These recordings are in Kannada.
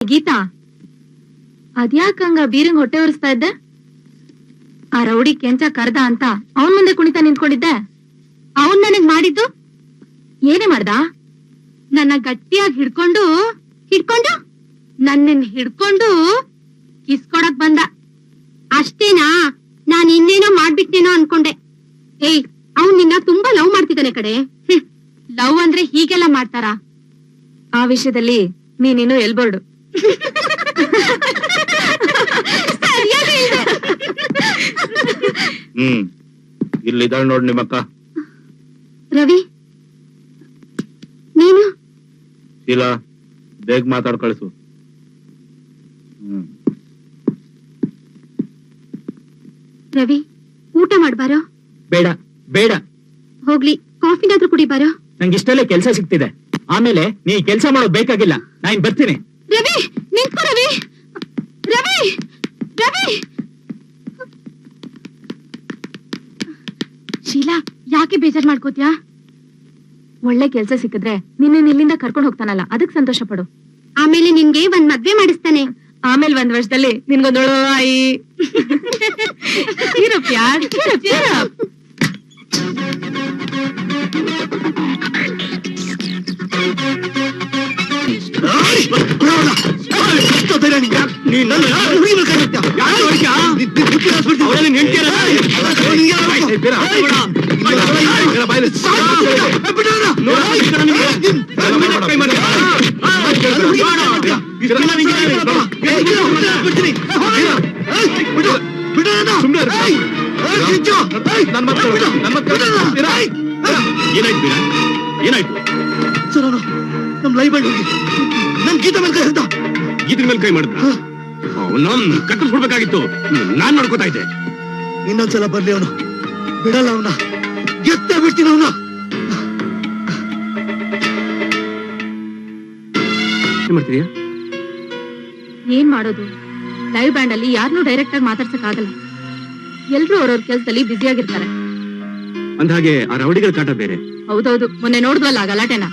ಗೀತಾ, ಅದ್ಯಾಕಂಗ ಬೀರಂಗ್ ಹೊಟ್ಟೆ ಉರಿಸ್ತಾ ಇದ್ದೆ? ಆ ರೌಡಿ ಕೆಂಚ ಕರ್ದ ಅಂತ ಅವನ್ ಮುಂದೆ ಕುಣಿತಾ ನಿಂತ್ಕೊಂಡಿದ್ದೆ. ಅವನ್ ನನಗ್ ಮಾಡಿದ್ದು ಏನೇ ಮಾಡ್ದ? ನನ್ನ ಗಟ್ಟಿಯಾಗಿ ಹಿಡ್ಕೊಂಡು ನನ್ನನ್ ಹಿಡ್ಕೊಂಡು ಕಿಸ್ಕೊಡಕ್ ಬಂದ. ಅಷ್ಟೇನಾ? ನಾನ್ ಇನ್ನೇನೋ ಮಾಡ್ಬಿಟ್ಟೇನೋ ಅನ್ಕೊಂಡೆ. ಏಯ್, ಅವ್ನ್ ನಿನ್ನ ತುಂಬಾ ಲವ್ ಮಾಡ್ತಿದ್ದಾನೆ ಕಡೆ. ಲವ್ ಅಂದ್ರೆ ಹೀಗೆಲ್ಲ ಮಾಡ್ತಾರ? ಆ ವಿಷಯದಲ್ಲಿ ನೀನಿನ್ನು ಎಲ್ಬೋರ್ಡು. ಇಲ್ಲಿದ್ದಾಳೆ ನೋಡ್ ನಿಮ್ಮಕ್ಕ. ರವಿ, ನೀನು? ಇಲ್ಲ, ಬೇಗ ಮಾತಾಡ್ ಕಳಿಸು. ರವಿ, ಊಟ ಮಾಡ್ಬಾರೋ? ಬೇಡ ಬೇಡ. ಹೋಗ್ಲಿ, ಕಾಫಿನಾದ್ರೂ ಕುಡಿಬಾರೋ? ನಂಗೆ ಇಷ್ಟಲ್ಲೇ ಕೆಲ್ಸ ಸಿಗ್ತಿದೆ. ಆಮೇಲೆ ನೀ ಕೆಲ್ಸ ಮಾಡೋದ್ ಬೇಕಾಗಿಲ್ಲ. ನಾನ್ ಬರ್ತೀನಿ. ರವಿ, ನಿಂತ್ಕೋ ರವಿ. ರವಿ, ರವಿ. ಶೀಲಾ, ಯಾಕೆ ಬೇಜಾರ್ ಮಾಡ್ಕೋತ್ಯಾ? ಒಳ್ಳೆ ಕೆಲ್ಸ ಸಿಕ್ಕಿದ್ರೆ ನಿನ್ನ ಇಲ್ಲಿಂದ ಕರ್ಕೊಂಡು ಹೋಗ್ತಾನಲ್ಲ, ಅದಕ್ ಸಂತೋಷ ಪಡು. ಆಮೇಲೆ ನಿನ್ಗೆ ಒಂದ್ ಮದ್ವೆ ಮಾಡಿಸ್ತಾನೆ. ಆಮೇಲೆ 1 ವರ್ಷದಲ್ಲಿ ನಿನ್ಗೊಂದೊಳು ಆಯಿ. ಏನಾಯ್ತು? ನಮ್ ಲೈವ್ ಬ್ಯಾಂಡ್ ಹೋಗಿ ನನ್ ಗೀತಾ ಮೇಲೆ ಕೈ ಹಾಕ್ದ. ಗೀತಿನ ಮೇಲೆ ಕೈ ಮಾಡಿದ? ಅವನನ್ನ ಕಟ್ಟಿಸ್ಬಿಡ್ಬೇಕಾಗಿತ್ತು. ನಾನ್ ನೋಡ್ಕೋತಾ ಇದ್ದೆ. ಇನ್ನೊಂದ್ಸಲ ಬರ್ಲಿ ಅವನು, ಬಿಡಲ್ಲ ಅವನ, ಎತ್ತ ಬಿಡ್ತೀನಿ ಅವನ. ಏನ್ ಮಾಡ್ತಿದ್ಯಾ? ಏನ್ ಮಾಡೋದು? ಲೈವ್ ಬ್ಯಾಂಡ್ ಅಲ್ಲಿ ಯಾರನ್ನೂ ಡೈರೆಕ್ಟ್ ಆಗಿ ಮಾತಾಡ್ಸಕ್ ಆಗಲ್ಲ. ಎಲ್ರು ಅವ್ರವ್ರ ಕೆಲ್ಸದಲ್ಲಿ ಬ್ಯುಸಿ ಆಗಿರ್ತಾರೆ. ಅಂದ್ಹಾಗೆ ಆ ರೌಡಿಗಳ ಕಾಟ ಬೇರೆ. ಹೌದೌದು, ಮೊನ್ನೆ ನೋಡಿದ್ವಲ್ಲ ಗಲಾಟೆನ.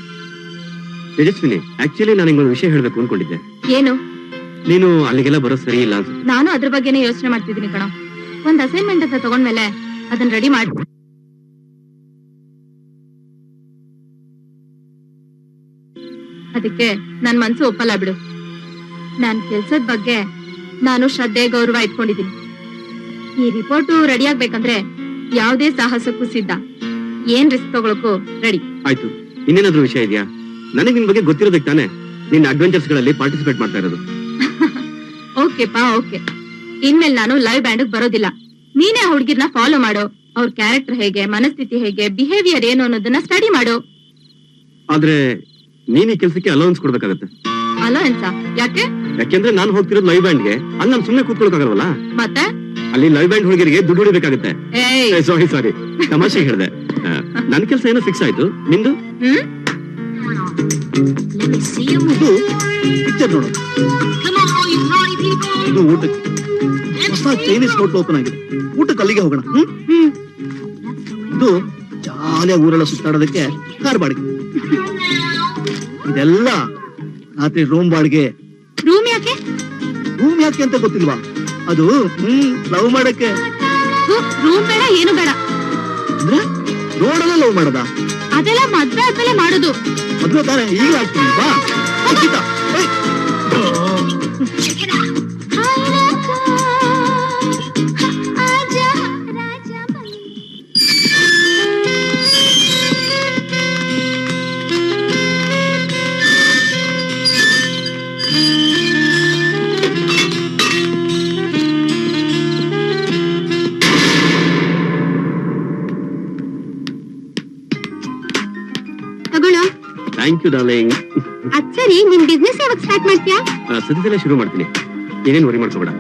ತೇಜಸ್ವಿನಿ, ಆಕ್ಚುಲಿ ನಾನು ನಿಂಗೊಂದು ವಿಷಯ ಹೇಳ್ಬೇಕು ಅನ್ಕೊಂಡಿದ್ದೆ. ಏನು? ನೀನು ಅಲ್ಲಿಗೆಲ್ಲ ಬರೋದು ಸರಿ ಇಲ್ಲ ಅನ್ಸುತ್ತೆ. ನಾನು ಅದ್ರ ಬಗ್ಗೆನೇ ಯೋಚನೆ ಮಾಡ್ತಿದ್ದೀನಿ ಕಣ. ಒಂದ್ ಅಸೈನ್ಮೆಂಟ್ ಅಂತ ತಗೊಂಡ್ಮೇಲೆ ಅದನ್ನ ರೆಡಿ ಮಾಡಿ, ಅದಕ್ಕೆ ನನ್ ಮನ್ಸು ಒಪ್ಪಲ್ಲ ಬಿಡು. ನಾನ್ ಕೆಲ್ಸದ ಬಗ್ಗೆ ನಾನು ಶ್ರದ್ಧೆ ಗೌರವ ಇಟ್ಕೊಂಡಿದ್ದೀನಿ. ಈ ರಿಪೋರ್ಟ್ ರೆಡಿ ಆಗ್ಬೇಕಂದ್ರೆ ಯಾವ್ದೇ ಸಾಹಸಕ್ಕೂ ಸಿದ್ಧ, ಏನ್ ರಿಸ್ಕ್ ತಗೊಳಕ್ಕೂ ರೆಡಿ. ಆಯ್ತು, ಇನ್ನೇನಾದ್ರೂ ವಿಷಯ ಇದೆಯಾ? ನನಗೆ ನಿನ್ ಬಗ್ಗೆ ಗೊತ್ತಿರೋದಕ್ಕೆ ತಾನೆ ನಿನ್ನ ಅಡ್ವೆಂಚರ್ಸ್ ಗಳಲ್ಲಿ ಪಾರ್ಟಿಸಿಪೇಟ್ ಮಾಡ್ತಾ ಇರೋದು. ಓಕೆಪಾ, ಓಕೆ. ಇನ್ಮೇಲೆ ನಾನು ಲೈವ್ ಬ್ಯಾಂಡ್ ಬರೋದಿಲ್ಲ. ನೀನೇ ಆ ಹುಡುಗಿರ್ನ ಫಾಲೋ ಮಾಡೋ. ಅವ್ರ ಕ್ಯಾರೆಕ್ಟರ್ ಹೇಗೆ, ಮನಸ್ಥಿತಿ ಹೇಗೆ, ಬಿಹೇವಿಯರ್ ಏನು ಅನ್ನೋದನ್ನ ಸ್ಟಡಿ ಮಾಡು. ಆದ್ರೆ ನೀನ್ ಈ ಕೆಲಸಕ್ಕೆ ಅಲೌನ್ಸ್ ಕೊಡ್ಬೇಕಾಗತ್ತೆ. ಅಲೋಯನ್ಸ? ಯಾಕೆ? ಯಾಕೆಂದ್ರೆ ನಾನು ಹೋಗ್ತಿರೋದು ಲೈವ್ ಬ್ಯಾಂಡ್ಗೆ. ಅಲ್ಲಿ ನಾನು ಸುಮ್ಮನೆ ಕೂತ್ಕೊಳಕಾಗಲ್ವಲ್ಲ. ಮತ್ತೆ ಅಲ್ಲಿ ಲೈವ್ ಬ್ಯಾಂಡ್ ಹುಡುಗರಿಗೆ ದುಡ್ಡು ಹೊಡಿಬೇಕಾಗುತ್ತೆ. ಸಾರಿ, ತಮಾಷೆ ಹೇಳಿದೆ. ನನ್ ಕೆಲಸ ಏನೋ ಫಿಕ್ಸ್ ಆಯ್ತು. ನಿಂದು? ಇದು ಪಿಕ್ಚರ್ ನೋಡು. ಇದು ಊಟಕ್ಕೆ ಹೊಸ ಚೈನೀಸ್ ಹೋಟ್ಲ್ ಓಪನ್ ಆಗಿದೆ. ಊಟಕ್ಕೆ ಅಲ್ಲಿಗೆ ಹೋಗೋಣ. ಇದು ಜಾಲಿಯಾಗಿ ಊರೆಲ್ಲ ಸುತ್ತಾಡೋದಕ್ಕೆ ಕಾರ್ ಬಾಡಿಗೆ. ಇದೆಲ್ಲ ರಾತ್ರಿ ರೂಮ್ ಬಾಡಿಗೆ. ರೂಮ್ ಯಾಕೆ? ರೂಮ್ ಯಾಕೆ ಅಂತ ಗೊತ್ತಿಲ್ವಾ? ಅದು ಲವ್ ಮಾಡಕ್ಕೆ. ರೂಮ್ ಬೇಡ, ಏನು ಬೇಡ. ಅಂದ್ರೆ ರೋಡಲ್ಲ ಲವ್ ಮಾಡದ? ಅದೆಲ್ಲ ಮದ್ವೆ ಆದ್ಮೇಲೆ ಮಾಡೋದು. ಮದ್ವೆ ತಾನೆ, ಈಗ ಆಗ್ತೀನಿ. ಬಾ ಗೀತಾ. Thank you darling. ಅದ್ ಸರಿ, ನಿನ್ ಬಿಸ್ನೆಸ್ ಯಾವಾಗ ಸ್ಟಾರ್ಟ್ ಮಾಡ್ತೀಯಾ? ಸದ್ಯದಲ್ಲೇ ಶುರು ಮಾಡ್ತೀನಿ. ಏನೇನ್ ವರಿ ಮಾಡ್ಕೋಬೇಡ.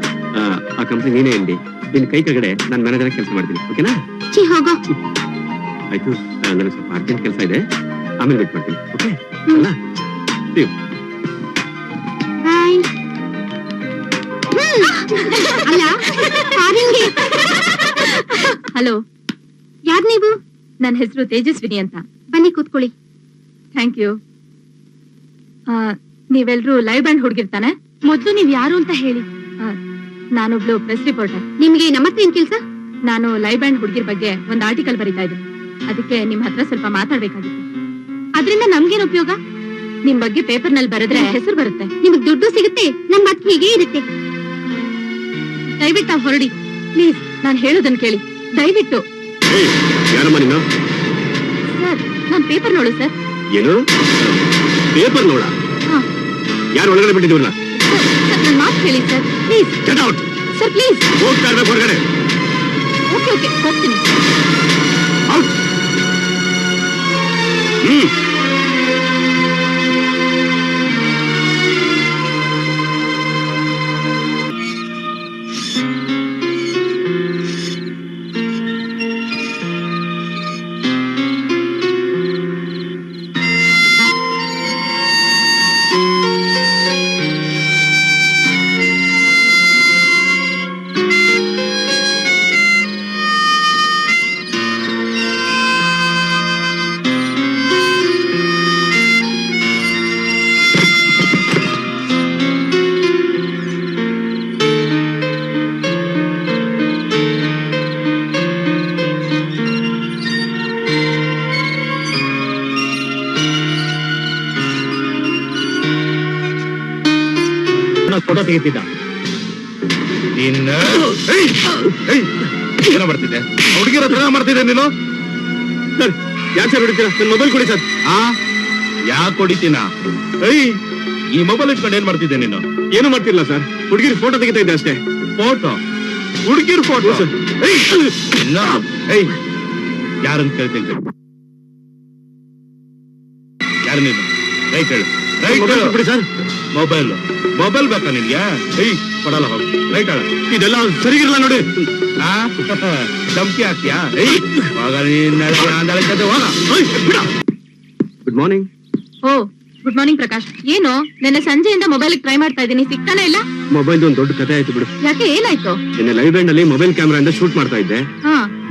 ಆ ಕಂಪ್ನಿ ನೀನೇ ಎಂಡಿ. ನಿನ್ ಕೈ ಕೆಳಗಡೆ ನಾನು ಮ್ಯಾನೇಜರ್ ಕೆಲಸ ಮಾಡ್ತೀನಿ. ಓಕೆನಾ? ಹೋಗೋ. ಆಯ್ತು, ನನಗೆ ಸ್ವಲ್ಪ ಅರ್ಜೆಂಟ್ ಕೆಲಸ ಇದೆ, ಆಮೇಲೆ ವೇಟ್ ಮಾಡ್ತೀನಿ. ಓಕೆ ಅಲ್ಲ? ಹಲೋ, ಯಾರ್ ನೀವು? ನನ್ನ ಹೆಸರು ತೇಜಸ್ವಿನಿ ಅಂತ. ಬನ್ನಿ ಕೂತ್ಕೊಳ್ಳಿ. Thank you. ನೀವೆಲ್ರೂ ಲೈವ್ ಬ್ಯಾಂಡ್ ಹುಡುಗಿರ್ತಾನೆ? ಮೊದ್ಲು ನೀವ್ ಯಾರು ಅಂತ ಹೇಳಿ. ನಾನೊಬ್ಳು ಪ್ರೆಸ್ ರಿಪೋರ್ಟರ್. ನಿಮ್ಗೆ ನಮ್ಮತ್ತೆ ಏನ್ ಕೆಲ್ಸ? ನಾನು ಲೈವ್ ಬ್ಯಾಂಡ್ ಹುಡುಗಿರ್ ಬಗ್ಗೆ ಒಂದ್ ಆರ್ಟಿಕಲ್ ಬರೀತಾ ಇದ್ದೀನಿ. ಅದಕ್ಕೆ ನಿಮ್ ಹತ್ರ ಸ್ವಲ್ಪ ಮಾತಾಡ್ಬೇಕಾಗಿತ್ತು. ಅದ್ರಿಂದ ನಮ್ಗೇನ್ ಉಪಯೋಗ? ನಿಮ್ ಬಗ್ಗೆ ಪೇಪರ್ ನಲ್ಲಿ ಬರೆದ್ರೆ ಹೆಸರು ಬರುತ್ತೆ, ನಿಮಗ್ ದುಡ್ಡು ಸಿಗುತ್ತೆ, ನಮ್ ಮಾತು ಹೀಗೆ ಇರುತ್ತೆ. ದಯವಿಟ್ಟು ಹೊರಡಿ ಪ್ಲೀಸ್. ನಾನ್ ಹೇಳೋದನ್ನ ಕೇಳಿ ದಯವಿಟ್ಟು. ಯಾರಮ್ಮ ನೀನು? ಸರ್ ನಾನ್ ಪೇಪರ್ ನೋಡು ಸರ್. ಏನು ಪೇಪರ್ ನೋಡ? ಯಾರು ಒಳಗಡೆ ಬಿಟ್ಟಿದ್ದೀವಲ್ಲ? ಸರ್ ನನ್ ಮಾತು ಹೇಳಿ sir please. Get out sir please. ಹೋಗ್ತಾ ಇರ್ಬೇಕು ಹೊರಗಡೆ. ಓಕೆ ಓಕೆ ಹೋಗ್ತೀನಿ. ಔಟ್. ಫೋಟೋ ತೆಗಿತಿದ್ದ. ಏನೋ ಮಾಡ್ತಿದ್ದೆ? ಹುಡುಗಿರ ಹತ್ರ ಮಾಡ್ತಿದ್ದೆ ನೀನು? ಸರ್ ಯಾಕೆ ಸರ್ ಹೊಡಿತೀರಾ? ನನ್ನ ಮೊಬೈಲ್ ಕೊಡಿ ಸರ್. ಯಾಕೆ ಹೊಡಿತೀನ? ಈ ಮೊಬೈಲ್ ಇಟ್ಕೊಂಡು ಏನ್ ಮಾಡ್ತಿದ್ದೆ ನೀನು? ಏನು ಮಾಡ್ತಿಲ್ಲ ಸರ್, ಹುಡುಗಿರ್ ಫೋಟೋ ತೆಗಿತಾ ಇದ್ದೆ ಅಷ್ಟೇ. ಫೋಟೋ? ಹುಡುಗಿರ್ ಫೋಟೋ? ಯಾರಂತ ಕೇಳ್ತೀನಿ. ಯಾರು ನೀನು? ರೈಟ್ ಹೇಳು. ಮೊಬೈಲ್ ಕೊಡಿ ಸರ್. ಮೊಬೈಲ್ ಮೊಬೈಲ್ ಬೇಕಾ ನಿನ್ಗೆ? ಕೊಡಲ್ಲ ಹೋಗಿ. ರೈಟ್ ಹೇಳ. ಇದೆಲ್ಲ ಸರಿಗಿರಲ್ಲ ನೋಡಿ. ಧಮ್ಕಿ ಹಾಕ್ತೀಯಾ? Good morning. ಓ ಗುಡ್ ಮಾರ್ನಿಂಗ್ ಪ್ರಕಾಶ್. ಏನು ನಿನ್ನೆ ಸಂಜೆಯಿಂದ ಮೊಬೈಲ್ ಟ್ರೈ ಮಾಡ್ತಾ ಇದ್ದೀನಿ, ಸಿಗ್ತಾನೆ ಇಲ್ಲ. ಮೊಬೈಲ್ ಒಂದು ದೊಡ್ಡ ಕಥೆ ಆಯ್ತು ಬಿಡು. ಯಾಕೆ ಏನಾಯ್ತು? ನಿನ್ನೆ ಲೈವ್ ಬ್ಯಾಂಡ್ ಅಲ್ಲಿ ಮೊಬೈಲ್ ಕ್ಯಾಮೆರಾ ಇಂದ ಶೂಟ್ ಮಾಡ್ತಾ ಇದ್ದೆ.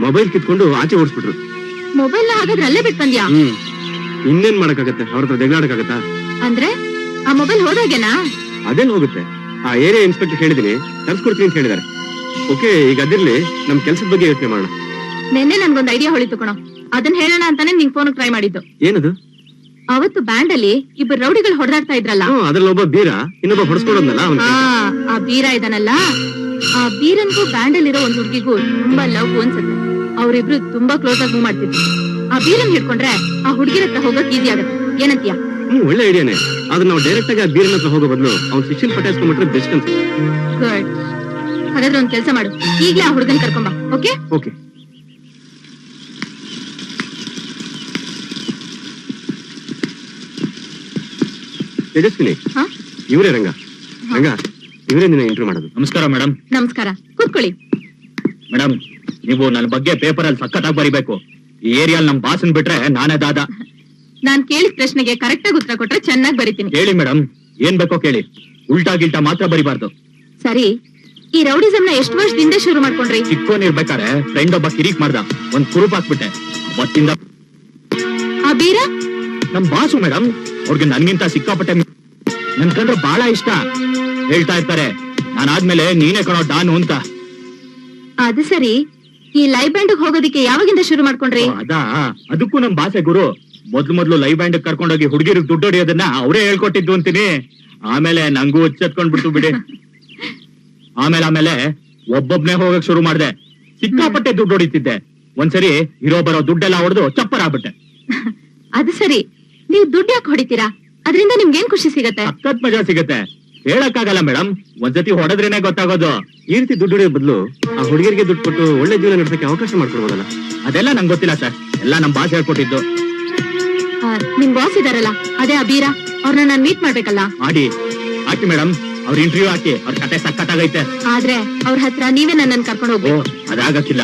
ಮೊಬೈಲ್ ಕಿತ್ಕೊಂಡು ಆಚೆ ಓಡಿಸ್ಬಿಟ್ರು. ಮೊಬೈಲ್ ನ ಹಾಗಾದ್ರೆ ಅಲ್ಲೇ ಬಿಟ್ಟು ಬಂದ್ಯಾ? ಇನ್ನೇನ್ ಮಾಡಕ್ಕಾಗತ್ತೆ, ಅವ್ರ ಹತ್ರ ಜಗಳಾಡಕ್ಕಾಗತ್ತಾ? ಅಂದ್ರೆ ಆ ಮೊಬೈಲ್ ಹೋದಾಗೆನಾ? ಅದೇನ್ ಹೋಗುತ್ತೆ, ಆ ಏರಿಯಾ ಇನ್ಸ್ಪೆಕ್ಟರ್ ಹೇಳಿದೀನಿ, ತರ್ಸ್ಕೊಡ್ತೀನಿ ಅಂತ ಹೇಳಿದಾರೆ. ಓಕೆ, ಈಗ ಅದಿರ್ಲಿ, ನಮ್ ಕೆಲ್ಸದ ಬಗ್ಗೆ ಯೋಚನೆ ಮಾಡೋಣ. ನಿನ್ನೆ ನನ್ಗೊಂದ್ ಐಡಿಯಾ ಹೊಳಿತು ಕಣೋ, ಅದನ್ನ ಹೇಳೋಣ ಅಂತಾನೆ ನಿಂಗ್ ಫೋನ್ ಟ್ರೈ ಮಾಡಿದ್ದು. ಏನದು? ಅವತ್ತು ಬ್ಯಾಂಡ್ ಅಲ್ಲಿ ಇಬ್ಬರು ರೌಡಿಗಳು ಹೊಡೆದಾಡ್ತಾ ಇದ್ರಲ್ಲ, ಅದ್ರಲ್ಲಿ ಒಬ್ಬ ಬೀರ, ಇನ್ನೊಬ್ಬ ಹೊಡ್ಸ್ಕೊಡೋದ್ನಲ್ಲ. ಆ ಬೀರ ಇದಾನಲ್ಲ, ಆ ಬೀರನ್ಗೂ ಬ್ಯಾಂಡ್ ಅಲ್ಲಿರೋ ಒಂದ್ ಹುಡುಗಿಗೂ ತುಂಬಾ ಲವ್ ಅನ್ಸುತ್ತೆ. ಅವ್ರಿಬ್ರು ತುಂಬಾ ಕ್ಲೋಸ್ ಆಗಿ ಮೂವ್ ಮಾಡ್ತಿದ್ರು. ಆ ಬೀರನ್ ಹಿಡ್ಕೊಂಡ್ರೆ ಆ ಹುಡುಗಿರ ಹತ್ರ ಹೋಗಕ್ ಈಸಿ ಆಗತ್ತೆ. ಏನಂತೀಯ? ಒಳ್ಳೆ ಐಡಿಯಾನೆ. ಆದ್ರೆ ನಾವು ಡೈರೆಕ್ಟ್ ಆಗಿ ಆ ಬೀರನ್ ಹತ್ರ ಹೋಗೋ ಬದಲು ಅವ್ನ ಶಿಕ್ಷಣ ಪಟಾಯಿಸ್ಕೊಂಡ್ಬಿಟ್ರೆ ಬೆಸ್ಟ್ ಅಂತ. ಗುಡ್. ಹಾಗಾದ್ರೆ ಒಂದ್ ಕೆಲಸ ಮಾಡು, ಈಗ್ಲೇ ಆ ಹುಡುಗನ್ ಕರ್ಕೊಂಬ. Okay okay. ತೇಜಸ್ವಿನಿ, ಇವರೇ ರಂಗ. ರಂಗ, ಇವರೇ ನಿನ್ನ ಇಂಟರ್ವ್ಯೂ ಮಾಡೋದು. ನಮಸ್ಕಾರ ಮೇಡಮ್. ನಮಸ್ಕಾರ, ಕೂತ್ಕೊಳ್ಳಿ. ಮೇಡಮ್, ನೀವು ನನ್ನ ಬಗ್ಗೆ ಪೇಪರ್ ಅಲ್ಲಿ ಸಖತ್ತಾಗಿ ಬರಿಬೇಕು. ಈ ಏರಿಯಾಲ್ ನಮ್ ಬಾಸನ್ ಬಿಟ್ರೆ ನಾನೇ ದಾದ. ನಾನ್ ಕೇಳಿದ ಪ್ರಶ್ನೆಗೆ ಕರೆಕ್ಟ್ ಆಗಿ ಉತ್ತರ ಕೊಟ್ರೆ ಚೆನ್ನಾಗಿ ಬರಿತೀನಿ. ಹೇಳಿ ಮೇಡಮ್, ಏನ್ ಬೇಕೋ ಕೇಳಿ. ಉಲ್ಟಾ ಗಿಲ್ಟಾ ಮಾತ್ರ ಬರಿಬಾರ್ದು. ಸರಿ, ಈ ರೌಡಿಸಮ್ ನ ಎಷ್ಟು ವರ್ಷದಿಂದ ಶುರು ಮಾಡ್ಕೊಂಡ್ರಿ? ಚಿಕ್ಕೋನಿರ್ಬೇಕಾರೆ ಫ್ರೆಂಡ್ ಒಬ್ಬ ಕಿರಿಕ್ ಮಾಡ್ದ, ಒಂದ್ ಕುರುಪ್ ಹಾಕ್ಬಿಟ್ಟೆ. ಅವತ್ತಿಂದ ಆ ಬೀರ ನಮ್ ಬಾಸು ಮೇಡಮ್. ಅವ್ರಿಗೆ ನನ್ಗಿಂತ ಸಿಕ್ಕಾಪಟ್ಟೆ ನನ್ ಕಂಡ್ರೆ ಬಹಳ ಇಷ್ಟ. ಹೇಳ್ತಾ ಇರ್ತಾರೆ, ನಾನಾದ್ಮೇಲೆ ನೀನೇ ಕಣೋ ಡಾನು ಅಂತ. ಅದು ಸರಿ, ಈ ಲೈವ್ ಬ್ಯಾಂಡ್ ಹೋಗೋದಿಕ್ಕೆ ಯಾವಾಗಿಂದ ಶುರು ಮಾಡ್ಕೊಂಡ್ರಿ? ಅದಾ, ಅದಕ್ಕೂ ನಮ್ ಬಾಸೆ ಗುರು. ಮೊದ್ಲು ಲೈವ್ ಬ್ಯಾಂಡ್ ಕರ್ಕೊಂಡೋಗಿ ಹುಡುಗಿರಿಗೆ ದುಡ್ಡು ಹೊಡಿಯೋದನ್ನ ಅವರೇ ಹೇಳ್ಕೊಟ್ಟಿದ್ದು ಅಂತೀನಿ. ಆಮೇಲೆ ನಂಗೂ ಹುಚ್ಚತ್ಕೊಂಡ್ಬಿಡ್ತು ಬಿಡಿ. ಆಮೇಲೆ ಒಬ್ಬೊಬ್ನೇ ಹೋಗಕ್ ಶುರು ಮಾಡ್ದೆ. ಸಿಕ್ಕಾಪಟ್ಟೆ ದುಡ್ಡು ಹೊಡಿತಿದ್ದೆ. ಒಂದ್ಸರಿ ಇರೋ ಬರೋ ದುಡ್ಡೆಲ್ಲ ಹೊಡೆದು ಚಪ್ಪರ್ ಆಗ್ಬಿಟ್ಟೆ. ಅದು ಸರಿ, ನೀವು ದುಡ್ಡು ಯಾಕೆ ಹೊಡಿತೀರಾ? ಅದರಿಂದ ನಿಮ್ಗೇನ್ ಖುಷಿ ಸಿಗತ್ತೆ? ಸಖತ್ ಮಜಾ ಸಿಗತ್ತೆ. ಹೇಳಕ್ಕಾಗಲ್ಲ ಮೇಡಮ್, ಒಂದ್ಸತಿ ಹೊಡೆದ್ರೇನೆ ಗೊತ್ತಾಗೋದು. ಈ ರೀತಿ ದುಡ್ಡು ಹೊಡೆಯೋ ಬದಲು ಆ ಹುಡುಗಿಯರಿಗೆ ದುಡ್ಡು ಕೊಟ್ಟು ಒಳ್ಳೆ ಜೀವನ ನಡೆಸಕ್ಕೆ ಅವಕಾಶ ಮಾಡ್ಕೊಡ್ಬೋದಲ್ಲ? ಅದೆಲ್ಲ ನಂಗೆ ಗೊತ್ತಿಲ್ಲ ಸರ್, ಎಲ್ಲ ನಮ್ ಬಾಸ್ ಹೇಳ್ಕೊಟ್ಟಿದ್ದು. ನಿಮ್ ಬಾಸ್ ಇದಾರಲ್ಲ, ಅದೇ ಆ ಬೀರ, ಅವ್ರನ್ನ ನಾನ್ ಮೀಟ್ ಮಾಡ್ಬೇಕಲ್ಲ. ಹಾಕಿ ಮೇಡಮ್, ಅವ್ರ ಇಂಟರ್ವ್ಯೂ ಹಾಕಿ. ಅವ್ರ ಕತೆ ಸಖತ್ತಾಗೈತೆ. ಆದ್ರೆ ಅವ್ರ ಹತ್ರ ನೀವೇ ನನ್ನನ್ನು ಕರ್ಕೊಂಡು ಹೋಗ್ಬೇಕು. ಅದಾಗಕ್ಕಿಲ್ಲ,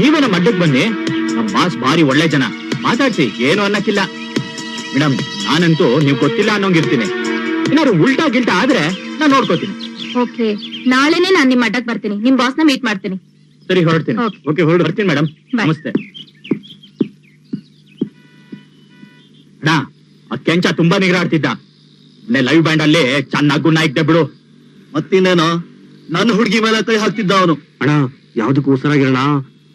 ನೀವೇ ನಮ್ಮ ಅಡ್ಡಕ್ ಬನ್ನಿ. ನಮ್ ಬಾಸ್ ಭಾರಿ ಒಳ್ಳೆ ಜನ, ಮಾತಾಡ್ಸಿ, ಏನು ಅನ್ನಕ್ಕಿಲ್ಲ. ಮೇಡಮ್, ನಾನಂತೂ ನೀವ್ ಗೊತ್ತಿಲ್ಲ ಅನ್ನೋಂಗಿರ್ತೀನಿ. ಏನಾದ್ರು ಉಲ್ಟಾ ಗಿಲ್ಟಾ ಆದ್ರೆ ನಾನ್ ನೋಡ್ಕೋತೀನಿ. ಓಕೆ, ನಾಳೆನೆ ನಾನ್ ನಿಮ್ ಅಡ್ಡಕ್ ಬರ್ತೀನಿ, ನಿಮ್ ಬಾಸ್ ನ ಮೀಟ್ ಮಾಡ್ತೀನಿ. ಸರಿ, ಹೊರಡ್ತೀನಿ. ಓಕೆ, ಹೊರಡು ಬರ್ತೀನಿ ಮೇಡಮ್. ನಮಸ್ತೆ. ಆ ಕೆಂಚ ತುಂಬಾ ನಿಗ್ರಾಡ್ತಿದ್ದ. ಲೈವ್ ಬ್ಯಾಂಡ್ ಅಲ್ಲಿ ಚೆನ್ನಾಗಿ ಗುಣ ಇದ್ದೆ ಬಿಡು. ಮತ್ತಿನ್ನೇನೋ ನನ್ನ ಹುಡುಗಿ ಮೇಲೆ ಕೈ ಹಾಕ್ತಿದ್ದ ಅವನು. ಅಣ್ಣ ಯಾವ್ದಕ್ಕೂ ಹುಷಾರಾಗಿರೋಣ,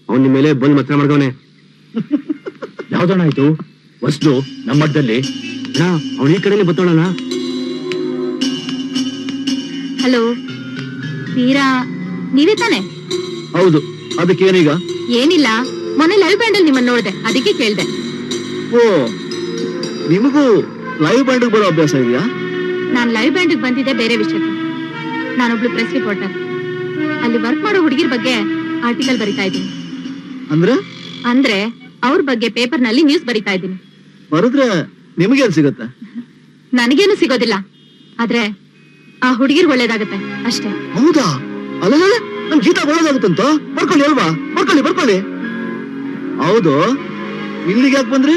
ಅವನ ನಿಮ್ಮ ಮೇಲೆ ಬಂದ್ ಮಾತ್ರ ಮಾಡ್ದವನೆ. ಯಾವ್ದಣ್ಣ ಆಯ್ತು? ವಸ್ತು ನಮ್ಮ ಮಠದಲ್ಲಿ. ಅಣ್ಣ ಅವನ ಈ ಕಡೆನೆ ಬತ್ತೋಣ. ಹಲೋ ವೀರಾ, ನೀವೇ ತಾನೆ? ಹೌದು, ಅದಕ್ಕೇನೀಗ? ಏನಿಲ್ಲ, ಮೊನ್ನೆ ಲೈವ್ ಬ್ಯಾಂಡ್ ಅಲ್ಲಿ ನಿಮ್ಮನ್ನ ನೋಡ್ದೆ, ಅದಕ್ಕೆ ಕೇಳ್ದೆ. ಓ, ನಿಮಗೂ ಲೈವ್ ಬ್ಯಾಂಡ್ ಬರೋ ಅಭ್ಯಾಸ ಇದೆಯಾ? ನಾನ್ ಲೈವ್ ಬ್ಯಾಂಡ್ ಬಂದಿದ್ದೆ ಬೇರೆ ವಿಷಯಕ್ಕೆ. ನಾನೊಬ್ಳು ಪ್ರೆಸ್ ರಿಪೋರ್ಟರ್. ಅಲ್ಲಿ ವರ್ಕ್ ಮಾಡೋ ಹುಡುಗಿರ್ ಬಗ್ಗೆ ಆರ್ಟಿಕಲ್ ಬರಿತಾ ಇದ್ದೀನಿ. ಅಂದ್ರೆ ಅವ್ರ ಬಗ್ಗೆ ಪೇಪರ್ ನಲ್ಲಿ ನ್ಯೂಸ್ ಬರಿತಾ ಇದ್ದೀನಿ. ಬರೆದ್ರೆ ನಿಮಗೇನ್ ಸಿಗುತ್ತೆ? ನನಗೇನು ಸಿಗೋದಿಲ್ಲ, ಆದ್ರೆ ಆ ಹುಡುಗಿರ್ ಒಳ್ಳೇದಾಗತ್ತೆ ಅಷ್ಟೇ. ಹೌದಾ? ಅಲ್ಲ, ನಮ್ ಗೀತಾ ಒಳ್ಳೇದಾಗುತ್ತಂತ. ಬರ್ಕೊಳ್ಳಿ ಅಲ್ವಾ? ಬರ್ಕೊಳ್ಳಿ. ಹೌದು, ಇಲ್ಲಿಗೆ ಯಾಕೆ ಬಂದ್ರಿ?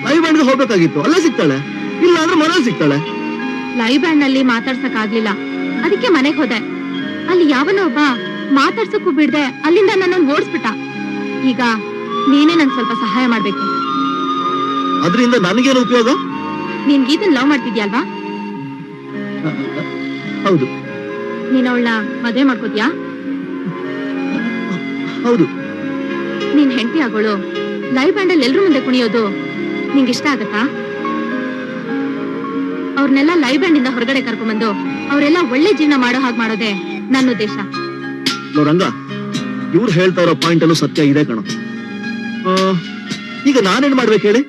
ಲೈವ್ ಬ್ಯಾಂಡ್ಗೆ ಹೋಗ್ಬೇಕಾಗಿತ್ತು, ಅಲ್ಲೇ ಸಿಗ್ತಾಳೆ. ಇಲ್ಲ ಅಂದ್ರೆ ಮನೇಲಿ ಸಿಗ್ತಾಳೆ. ಲೈವ್ ಬ್ಯಾಂಡ್ ನಲ್ಲಿ ಮಾತಾಡ್ಸಕ್ ಆಗ್ಲಿಲ್ಲ, ಅದಕ್ಕೆ ಮನೆಗ್ ಹೋದೆ. ಅಲ್ಲಿ ಯಾವನೋ ಒಬ್ಬ ಮಾತಾಡ್ಸಕ್ಕೂ ಬಿಡ್ದೆ ಅಲ್ಲಿಂದ ನನ್ನನ್ನು ಓಡಿಸ್ಬಿಟ್ಟ. ಈಗ ನೀನೇ ನನ್ ಸ್ವಲ್ಪ ಸಹಾಯ ಮಾಡ್ಬೇಕು. ಅದರಿಂದ ನನಗೇನು ಉಪಯೋಗ? ನೀನ್ ಗೀತನ್ ಲವ್ ಮಾಡ್ತಿದ್ಯಲ್ವಾ? ಹೌದು. ನೀನ್ ಅವಳನ್ನ ಮದ್ವೆ ಮಾಡ್ಕೋದ್ಯಾ? ಹೌದು. ನೀನ್ ಹೆಂಡತಿ ಆಗೋಳು ಲೈವ್ ಬ್ಯಾಂಡ್ ಅಲ್ಲಿ ಎಲ್ರ ಮುಂದೆ ಕುಣಿಯೋದು ನಿಂಗೆ ಇಷ್ಟ ಆಗತ್ತಾ? ಅವ್ರನ್ನೆಲ್ಲ ಲೈವ್ ಬ್ಯಾಂಡ್ ಇಂದ ಹೊರಗಡೆ ಕರ್ಕೊಂಡ್ಬಂದು ಅವರೆಲ್ಲ ಒಳ್ಳೆ ಜೀವನ ಮಾಡೋ ಹಾಗೆ ಮಾಡೋದೇ ನನ್ನ ಉದ್ದೇಶ. ರಂಗ, ಇವ್ರು ಹೇಳ್ತಾ ಇರೋ ಪಾಯಿಂಟ್ ಅಲ್ಲೂ ಸತ್ಯ ಇದೆ ಕಣ. ಈಗ ನಾನೇನ್ ಮಾಡ್ಬೇಕು ಹೇಳಿ?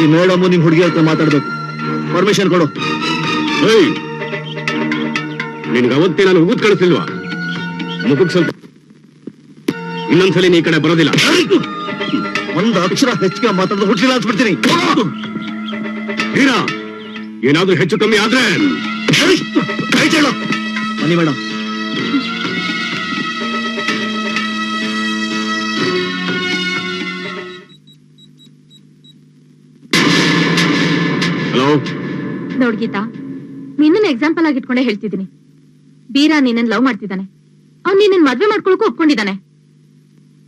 ಈ ಮೇಡಮ್ ನಿಮ್ ಹುಡುಗಿ ಹತ್ರ ಮಾತಾಡ್ಬೇಕು. ಪರ್ಮಿಷನ್ ಕೊಡು. ನಿನ್ಗೆ ಅವತ್ತೇ ನಾನು ಊದ್ ಕಳಿಸಿಲ್ವಾ? ಮುಖಕ್ಕೆ ಸ್ವಲ್ಪ ಇನ್ನೊಂದ್ಸಲಿ ನೀ ಕಡೆ ಬರೋದಿಲ್ಲ. ಒಂದು ಅಕ್ಷರ ಹೆಚ್ಚಿಗೆ ಮಾತಾಡೋದು ಹುಟ್ಟಿಲ್ಲ ಅನ್ಸ್ಬಿಡ್ತೀನಿ. ಹೀರಾ, ಏನಾದ್ರೂ ಹೆಚ್ಚು ಕಮ್ಮಿ ಆದ್ರೆ ಬನ್ನಿ ಮೇಡಮ್. ಹಲೋ. ನೋಡ್ ಗೀತಾ, ನಿನ್ನ ಎಕ್ಸಾಂಪಲ್ ಆಗಿ ಇಟ್ಕೊಂಡೆ ಹೇಳ್ತಿದ್ದೀನಿ. ಬೀರಾ ನಿನ್ನನ್ ಲವ್ ಮಾಡ್ತಿದ್ದಾನೆ. ಅವ್ನ್ ನಿನ್ನ ಮದ್ವೆ ಮಾಡ್ಕೊಳಕ್ಕೂ ಒಪ್ಕೊಂಡಿದ್ದಾನೆ.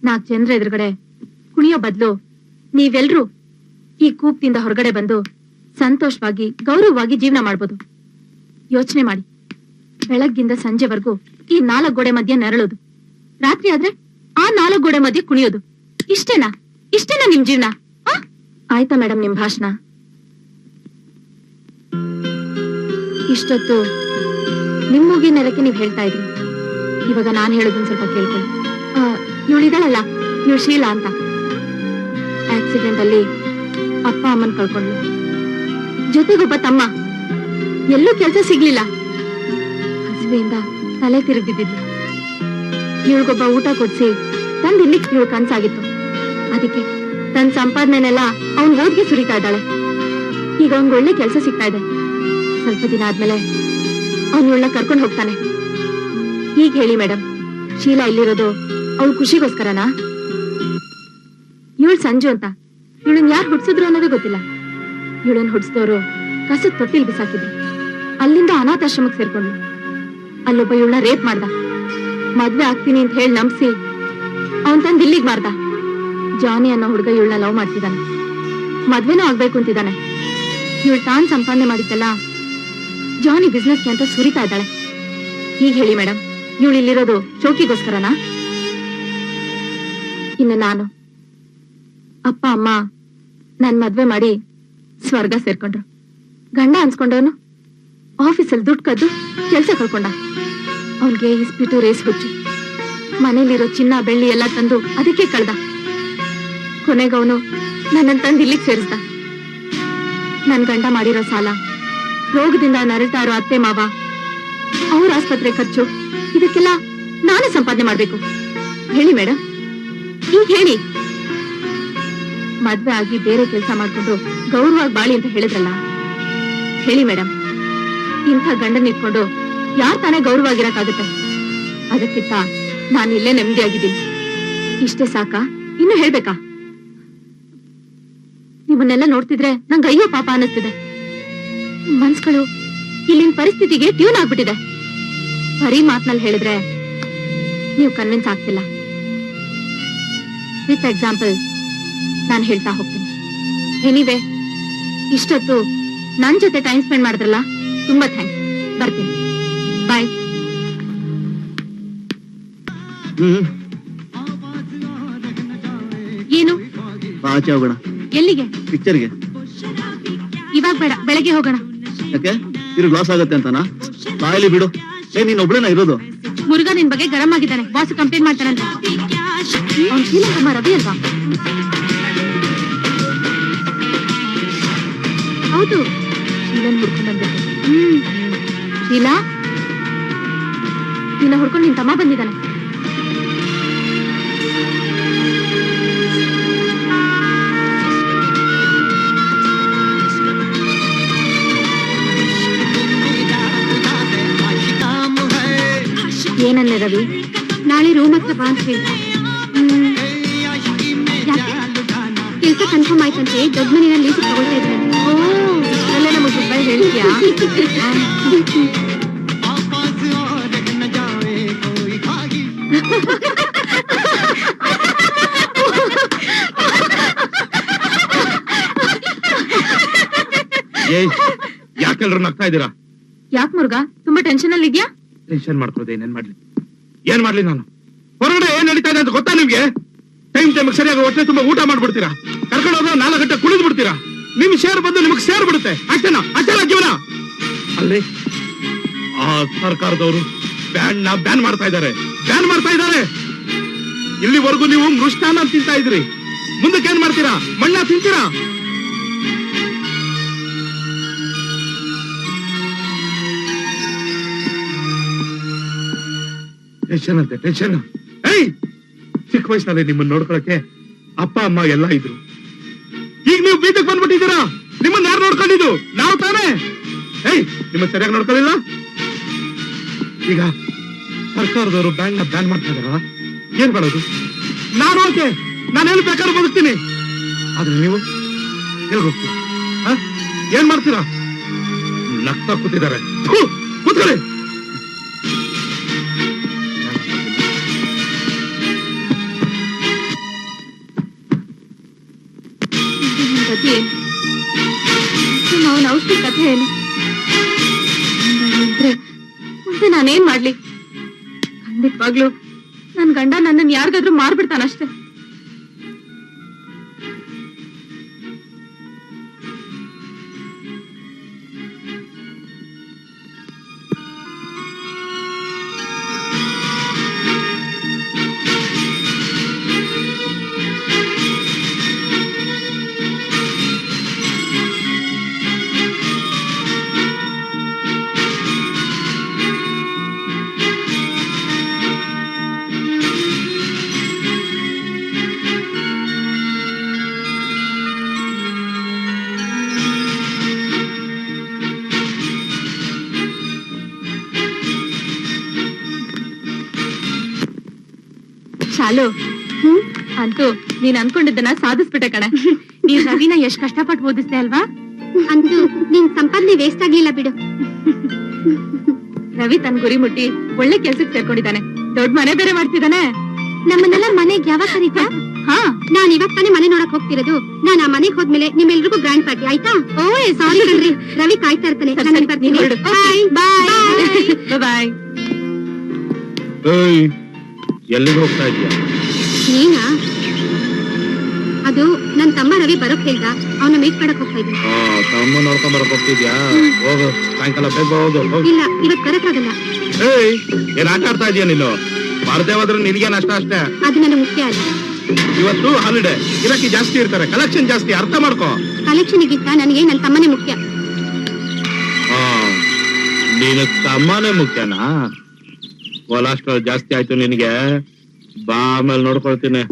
4 ಜನರ ಎದುರುಗಡೆ ಕುಣಿಯೋ ಬದಲು ನೀವೆಲ್ರೂ ಈ ಕೂಪ್ತಿಂದ ಹೊರಗಡೆ ಬಂದು ಸಂತೋಷವಾಗಿ ಗೌರವವಾಗಿ ಜೀವನ ಮಾಡ್ಬೋದು. ಯೋಚನೆ ಮಾಡಿ, ಬೆಳಗ್ಗಿಂದ ಸಂಜೆವರೆಗೂ ಈ 4 ಗೋಡೆ ಮಧ್ಯೆ ನೆರಳೋದು, ರಾತ್ರಿ ಆದ್ರೆ ಆ 4 ಗೋಡೆ ಮಧ್ಯೆ ಕುಣಿಯೋದು. ಇಷ್ಟೇನಾ ನಿಮ್ ಜೀವನ? ಆಯ್ತಾ ಮೇಡಮ್ ನಿಮ್ ಭಾಷಣ? ಇಷ್ಟೊತ್ತು ನಿಮ್ ಮೂಗಿ ನೆಲಕ್ಕೆ ನೀವ್ ಹೇಳ್ತಾ ಇದ್ರಿ. ಇವಾಗ ನಾನ್ ಹೇಳೋದನ್ ಸ್ವಲ್ಪ ಕೇಳ್ಕೊಳ್ಳಿ. ಇವಳಿದಾಳಲ್ಲ, ಇವಳು ಶೀಲಾ ಅಂತ, ಆಕ್ಸಿಡೆಂಟ್ ಅಲ್ಲಿ ಅಪ್ಪ ಅಮ್ಮನ್ ಕಳ್ಕೊಂಡ್ಲು. ಜೊತೆಗೊಬ್ಬ ತಮ್ಮ, ಎಲ್ಲೂ ಕೆಲಸ ಸಿಗ್ಲಿಲ್ಲ, ಹಸಿವೆಯಿಂದ ತಲೆ ತಿರುಗಿದ್ದಿದ್ಲು. ಇವಳಿಗೊಬ್ಬ ಊಟ ಕೊಡ್ಸಿ ತಂದ್ ಇಲ್ಲಿ ಇವಳು ಕನ್ಸಾಗಿತ್ತು. ಅದಕ್ಕೆ ತನ್ನ ಸಂಪಾದನೆನೆಲ್ಲ ಅವನ್ ಓದ್ಗೆ ಸುರಿತಾ ಇದ್ದಾಳೆ. ಈಗ ಅವ್ನ್ಗೆ ಒಳ್ಳೆ ಕೆಲಸ ಸಿಗ್ತಾ ಇದೆ. ಸ್ವಲ್ಪ ದಿನ ಆದ್ಮೇಲೆ ಅವ್ನು ಇವಳನ್ನ ಕರ್ಕೊಂಡು ಹೋಗ್ತಾನೆ. ಈಗ ಹೇಳಿ ಮೇಡಮ್, ಶೀಲಾ ಇಲ್ಲಿರೋದು ಅವಳು ಖುಷಿಗೋಸ್ಕರನಾ? ಇವಳು ಸಂಜು ಅಂತ, ಇವಳನ್ನ ಯಾರು ಹುಡ್ಸಿದ್ರು ಅನ್ನೋದೇ ಗೊತ್ತಿಲ್ಲ. ಇವಳನ್ನ ಹುಡ್ಸಿದವರು ಕಸದ ತೊಟ್ಟಿಲ್ ಬಿಸಾಕಿದ್ರು. ಅಲ್ಲಿಂದ ಅನಾಥಾಶ್ರಮಕ್ಕೆ ಸೇರ್ಕೊಂಡ್ಲು. ಅಲ್ಲೊಬ್ಬ ಇವಳನ್ನ ರೇಪ್ ಮಾಡ್ದ. ಮದ್ವೆ ಆಗ್ತೀನಿ ಅಂತ ಹೇಳಿ ನಂಬಿಸಿ ಅವನ್ ತಂದ್ ಇಲ್ಲಿಗ್ ಮಾರ್ದ. ಜಾನಿ ಅನ್ನೋ ಹುಡುಗ ಇವಳನ್ನ ಲವ್ ಮಾಡ್ತಿದ್ದಾನೆ, ಮದ್ವೆನೂ ಆಗ್ಬೇಕು ಅಂತಿದ್ದಾನೆ. ಇವಳು ತಾನ್ ಸಂಪಾದನೆ ಮಾಡಿದ್ದಲ್ಲ ಜಾನಿ ಬಿಸ್ನೆಸ್ಗೆ ಅಂತ ಸುರಿತಾ ಇದ್ದಾಳೆ. ಈಗ ಹೇಳಿ ಮೇಡಮ್, ಇವಳು ಇಲ್ಲಿರೋದು ಶೋಕಿಗೋಸ್ಕರನಾ? ಇನ್ನು ನಾನು, ಅಪ್ಪ ಅಮ್ಮ ನನ್ ಮದ್ವೆ ಮಾಡಿ ಸ್ವರ್ಗ ಸೇರ್ಕೊಂಡ್ರು. ಗಂಡ ಅನ್ಸ್ಕೊಂಡವನು ಆಫೀಸಲ್ಲಿ ದುಡ್ಡು ಕದ್ದು ಕೆಲ್ಸ ಕಳ್ಕೊಂಡ. ಅವನ್ಗೆ ಇಸ್ಪಿಟು ರೇಸ್ ಹುಚ್ಚು. ಮನೇಲಿರೋ ಚಿನ್ನ ಬೆಳ್ಳಿ ಎಲ್ಲ ತಂದು ಅದಕ್ಕೆ ಕಳ್ದ. ಕೊನೆಗವನು ನನ್ನನ್ನು ತಂದು ಇಲ್ಲಿಗೆ ಸೇರಿಸ್ದ. ನನ್ ಗಂಡ ಮಾಡಿರೋ ಸಾಲ, ರೋಗದಿಂದ ನರಳ್ತಾ ಇರೋ ಅತ್ತೆ ಮಾವ, ಅವ್ರ ಆಸ್ಪತ್ರೆ ಖರ್ಚು, ಇದಕ್ಕೆಲ್ಲ ನಾನೇ ಸಂಪಾದನೆ ಮಾಡ್ಬೇಕು. ಹೇಳಿ ಮೇಡಮ್, ಈಗ ಹೇಳಿ. ಮದ್ವೆ ಆಗಿ ಬೇರೆ ಕೆಲಸ ಮಾಡ್ಕೊಂಡು ಗೌರವವಾಗಿ ಬಾಳಿ ಅಂತ ಹೇಳಿದ್ರಲ್ಲ, ಹೇಳಿ ಮೇಡಮ್, ಇಂಥ ಗಂಡನ್ ಇಟ್ಕೊಂಡು ಯಾರ್ ತಾನೇ ಗೌರವವಾಗಿರಕ್ಕಾಗುತ್ತೆ? ಅದಕ್ಕಿಂತ ನಾನು ಇಲ್ಲೇ ನೆಮ್ಮದಿಯಾಗಿದ್ದೀನಿ. ಇಷ್ಟೇ ಸಾಕಾ? ಇನ್ನು ಹೇಳ್ಬೇಕಾ? ನಿಮ್ಮನ್ನೆಲ್ಲ ನೋಡ್ತಿದ್ರೆ ನಂಗೆ ಅಯ್ಯೋ ಪಾಪ ಅನ್ನಿಸ್ತಿದೆ. ಮನ್ಸ್ಗಳು ಇಲ್ಲಿನ ಪರಿಸ್ಥಿತಿಗೆ ಟ್ಯೂನ್ ಆಗ್ಬಿಟ್ಟಿದೆ. ಬರೀ ಮಾತ್ನಲ್ಲಿ ಹೇಳಿದ್ರೆ ನೀವು ಕನ್ವಿನ್ಸ್ ಆಗ್ತಿಲ್ಲ. ವಿತ್ ಎಕ್ಸಾಂಪಲ್ ನಾನು ಹೇಳ್ತಾ ಹೋಗ್ತೀನಿ. ಎನಿವೆ, ಇಷ್ಟೊತ್ತು ನನ್ ಜೊತೆ ಟೈಮ್ ಸ್ಪೆಂಡ್ ಮಾಡಿದ್ರಲ್ಲ, ತುಂಬಾ ಥ್ಯಾಂಕ್ಸ್. ಬರ್ತೀನಿ, ಬಾಯ್. ಏನು? ಆಚೆ ಹೋಗೋಣ. ಎಲ್ಲಿಗೆ? ಪಿಕ್ಚರ್ಗೆ. ಇವಾಗ ಬೇಡ, ಬೆಳಗ್ಗೆ ಹೋಗೋಣ. ಯಾಕೆ? ಇರು ಲಾಸ್ ಆಗತ್ತೆ ಅಂತನಾ? ಬಾಯಲ್ಲಿ ಬಿಡು. ನೀನ್ ಒಬ್ಳೇನ ಇರೋದು? ಮುರುಘಾ ನಿನ್ ಬಗ್ಗೆ ಗರಂ ಆಗಿದ್ದಾನೆ. ಬಾಸ್ ಕಂಪ್ಲೇಂಟ್ ಮಾಡ್ತಾನಂತ. ಅವ್ನು ಶ್ರೀಲಂಕಮ್ಮ ರವಿ ಅಲ್ವಾ? ಹೌದು, ಶೀಲನ್ ಹುಡ್ಕೊಂಡ್ ಬಂದಿದ್ದೆ. ಶೀಲಾ, ನಿನ್ನ ಹುಡ್ಕೊಂಡು ನಿನ್ ತಮ್ಮ ಬಂದಿದ್ದಾನೆ. ಏನನ್ನೇ ರವಿ? ನಾಳೆ ರೂಮ್ ಹತ್ರ ಬಾ ಅಂತ ಹೇಳಿ. ಕೆಲ್ಸ ಕನ್ಫರ್ಮ್ ಆಯ್ತಂತೆ. ದೊಡ್ಡ ಮನೆಯಲ್ಲಿ ಲೀಸ್ ತಗೊಳ್ತಾ ಇದ್ದಾರೆ. ಓ, ಅಲ್ಲೇ ನಮಗೆ ರೂಪಾಯಿ ಹೇಳ್ತೀಯಾ? ಯಾಕೆಲ್ರು ನಗ್ತಾ ಇದ್ದೀರಾ? ಯಾಕೆ ಮುರುಘಾ, ತುಂಬಾ ಟೆನ್ಷನ್ ಅಲ್ಲಿ ಇದ್ಯಾ? ಟೆನ್ಷನ್ ಮಾಡ್ಕೋದೆ. ಏನ್ ಮಾಡ್ಲಿ ನಾನು? ಹೊರಗಡೆ ಏನ್ ನಡೀತಾ ಇದೆ ಅಂತ ಗೊತ್ತಾ ನಿಮ್ಗೆ? ಟೈಮ್ ಸರಿಯಾಗಿ ಹೊಟ್ಟೆ ತುಂಬಾ ಊಟ ಮಾಡ್ಬಿಡ್ತೀರಾ, ಕರ್ಕೊಂಡು ಹೋದ್ರೆ 4 ಗಂಟೆ ಕುಳಿದು ಬಿಡ್ತೀರಾ. ನಿಮ್ ಶೇರ್ ಬಂದು ನಿಮಗ್ ಸೇರ್ ಬಿಡುತ್ತೆ. ಅಷ್ಟೇನಾ ಜೀವನ? ಅಲ್ಲಿ ಆ ಸರ್ಕಾರದವರು ಬ್ಯಾನ್ ಮಾಡ್ತಾ ಇದ್ದಾರೆ. ಇಲ್ಲಿವರೆಗೂ ನೀವು ಮೃಷ್ಟಾನ ತಿಂತಾ ಇದ್ರಿ, ಮುಂದಕ್ಕೆ ಏನ್ ಮಾಡ್ತೀರಾ? ಮಣ್ಣ ತಿಂತೀರಾ? ಟೆನ್ಷನ್. ಚಿಕ್ಕ ವಯಸ್ಸಿನಲ್ಲಿ ನಿಮ್ಮನ್ನ ನೋಡ್ಕೊಳಕ್ಕೆ ಅಪ್ಪ ಅಮ್ಮ ಎಲ್ಲ ಇದ್ರು. ಈಗ ನೀವು ಬೀದಕ್ಕೆ ಬಂದ್ಬಿಟ್ಟಿದ್ದೀರಾ. ನಿಮ್ಮನ್ನ ಯಾರು ನೋಡ್ಕೊಂಡಿದ್ದು? ನಾವು ತಾನೇ. ನಿಮ್ಮ ಸರಿಯಾಗಿ ನೋಡ್ಕೊಳ್ಳಿಲ್ಲ. ಈಗ ಸರ್ಕಾರದವರು ಬ್ಯಾನ್ ಮಾಡ್ತಾ ಇದಾರ. ಏನ್ ಮಾಡೋದು? ನಾನು ಓಕೆ, ನಾನು ಎಲ್ಲಿ ಬೇಕಾದ್ರೂ ಬದುಕ್ತೀನಿ. ಆದ್ರೆ ನೀವು ಎಲ್ಲಿ ಹೋಗ್ತೀರಾ? ಏನ್ ಮಾಡ್ತೀರಾ? ನಗ್ತಾ ಕೂತಿದ್ದಾರೆ. ಕೂತ್ಕೊಳ್ಳಿ. ಅವನ ಔಷಧಿ ಕಥೆ ಏನು? ಮುಂದೆ ನಾನೇನ್ ಮಾಡ್ಲಿ? ಖಂಡಿತವಾಗ್ಲು ನನ್ ಗಂಡ ನನ್ನನ್ನು ಯಾರಿಗಾದ್ರೂ ಮಾರ್ಬಿಡ್ತಾನಷ್ಟೇ. ಶಾಲು, ಅಂತೂ ನೀನ್ ಅನ್ಕೊಂಡಿದ್ದನ್ನ ಸಾಧಿಸ್ಬಿಟ್ಟೆ ಕಣೆ. ನೀನ್ ರವಿನ ಎಷ್ಟ್ ಕಷ್ಟಪಟ್ಟು ಓದಿಸ್ದೆ ಅಲ್ವಾ? ಅಂತೂ ನಿನ್ ಸಂಪಾದನೆ ವೇಸ್ಟ್ ಆಗ್ಲಿಲ್ಲ ಬಿಡು. ರವಿ ತನ್ ಗುರಿ ಮುಟ್ಟಿ ಒಳ್ಳೆ ಕೆಲ್ಸಕ್ಕೆ ಸೇರ್ಕೊಂಡಿದ್ದಾನೆ. ದೊಡ್ಡ ಮನೆ ಬೇರೆ ಮಾಡ್ತಿದ್ದಾನೆ. ನಮ್ಮನ್ನೆಲ್ಲ ಮನೆಗೆ ಯಾವಾಗ ಕರೀತಾ? ನಾನ್ ಇವಾಗ ತಾನೇ ಮನೆ ನೋಡಕ್ ಹೋಗ್ತಿರೋದು. ನಾನ್ ಆ ಮನೆಗೆ ಹೋದ್ಮೇಲೆ ನಿಮ್ಮೆಲ್ರಿಗೂ ಗ್ರ್ಯಾಂಡ್ ಪಾರ್ಟಿ, ಆಯ್ತಾ? ಓಯ್ ಸಾರಿ ಕಣ್ರಿ, ರವಿ ಕಾಯ್ತಾ ಇರ್ತಾನೆ. ಬಾಯ್. ಎಲ್ಲಿಗೆ ಹೋಗ್ತಾ ಇದೀಯ? ನೀನಾ? ಅದು ನನ್ ತಮ್ಮ ರವಿ ಬರೋಕ್ ಹೇಳ್ದ, ಅವನ ಮೀಟ್ ಮಾಡಕ್ ಹೋಗ್ತಾ ಇದ್ದೀನಿ. ತಮ್ಮ ನೋಡ್ಕೊಂಡ್ ಬರಕ್ ಹೋಗ್ತಿದ್ಯಾ? ಹೋಗು, ಸಾಯಂಕಾಲ ಬೇಗ ಹೋಗು. ಇಲ್ಲ, ಇವತ್ ಬರಕ್ಕಾಗಲ್ಲ. ಏನ್ ಆಟ ಆಡ್ತಾ ಇದೀಯ ನೀನು? ಬಾರದೇ ಹೋದ್ರೆ ನಿನಗೆ ನಷ್ಟ ಅಷ್ಟೇ. ಅದು ನನಗೆ ಮುಖ್ಯ ಅಲ್ಲ. ಇವತ್ತು ಹಾಲಿಡೇ, ಗಿರಾಕಿ ಜಾಸ್ತಿ ಇರ್ತಾರೆ, ಕಲೆಕ್ಷನ್ ಜಾಸ್ತಿ. ಅರ್ಥ ಮಾಡ್ಕೋ. ಕಲೆಕ್ಷನ್ಗಿಂತ ನನಗೆ ನನ್ ತಮ್ಮನೇ ಮುಖ್ಯ. ನೀನು ತಮ್ಮನೇ ಮುಖ್ಯನಾ? ಕೊಲೆಸ್ಟ್ರಾಲ್ ಜಾಸ್ತಿ ಆಯ್ತು ನಿನಗೆ. ಬಾ, ಆಮೇಲೆ ನೋಡ್ಕೊಳ್ತೀನಿ.